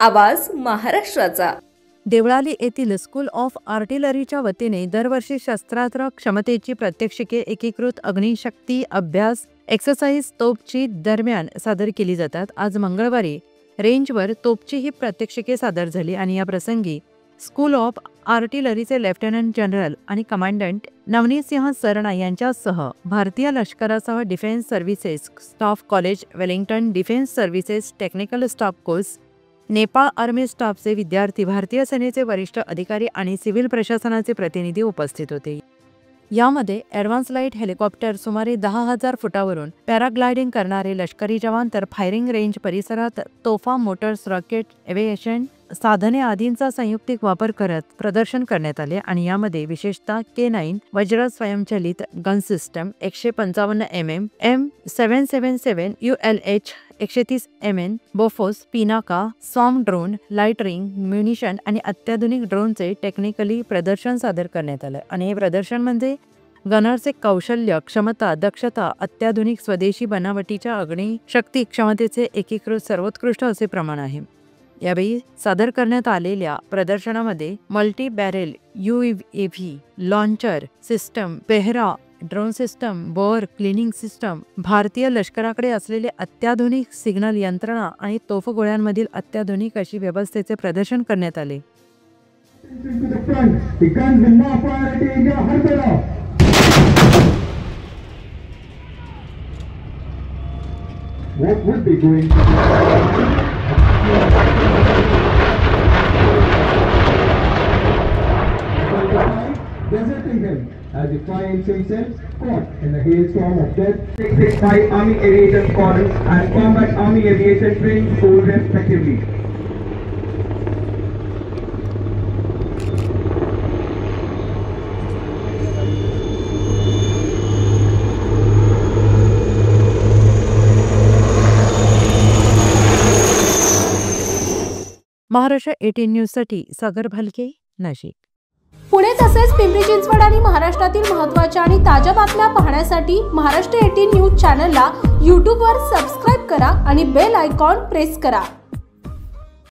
आवाज महाराष्ट्राचा। देवळाली येथील स्कूल ऑफ आर्टिलरीच्या वतीने दरवर्षी शस्त्रास्त्र क्षमतेची प्रात्यक्षिके एकीकृत अग्निशक्ती अभ्यास एक्सरसाइज तोपची दरम्यान सादर केली जातात। आज मंगळवारी रेंजवर तोपची ही प्रात्यक्षिके सादर झाली आणि या प्रसंगी स्कूल ऑफ आर्टिलरीचे लेफ्टनंट जनरल आणि कमांडंट नवनीत सिंह सरना यांच्यासह भारतीय लष्करासह defence services staff college, Wellington defence services technical staff course, Nepal army स्टाफचे विद्यार्थी, भारतीय सेनेचे वरिष्ठ अधिकारी आणि सिव्हिल प्रशासनाचे प्रतिनिधी उपस्थित होते। यामध्ये ॲडव्हान्स लाईट हेलिकॉप्टर, सुमारे 10,000 फुटावरून पॅराग्लायडिंग करणारे लष्करी जवान, तर फायरिंग रेंज परिसरात तोफा, मोटर्स, रॉकेट, एव्हिएशन साधने आदींचा संयुक्तिक वापर करत प्रदर्शन करण्यात आले आणि यामध्ये विशेषतः K9 वज्र स्वयंचलित gun system, 155 mm M777 ULH 130 mm Bofors, Pinaka, swarm drone, loitering, munition आणि अत्याधुनिक ड्रोनचे टेक्निकली प्रदर्शन सादर करण्यात आले आणि हे प्रदर्शन म्हणजे गनरचे कौशल्य, क्षमता, दक्षता, अत्याधुनिक स्वदेशी बनावटीच्या अग्निशक्ती क्षमतेचे एकीकृत सर्वोत्कृष्ट असे प्रमाण आहे। यावेळी सादर करण्यात आलेल्या प्रदर्शनामध्ये multi barrel UAV launcher system, Pehra drone system, bore cleaning system, भारतीय लष्कराकडे असलेले अत्याधुनिक सिग्नल यंत्रणा आणि तोफगोळ्यांमधील अत्याधुनिक अशी व्यवस्थेचे प्रदर्शन करण्यात आले। Deserting him as he finds himself caught in the hailstorm of death. 665 Army Aviation Squadron and Combat Army Aviation Training School respectively. Maharashtra 18 न्यूजसाठी सागर भालके, नाशिक। पुणे तसेच पिंपरी चिंचवड आणि महाराष्ट्रातील महत्त्वाच्या आणि ताज्या बातम्या पाहण्यासाठी महाराष्ट्र 18 न्यूज चॅनलला YouTube वर सबस्क्राइब करा आणि बेल आयकॉन प्रेस करा।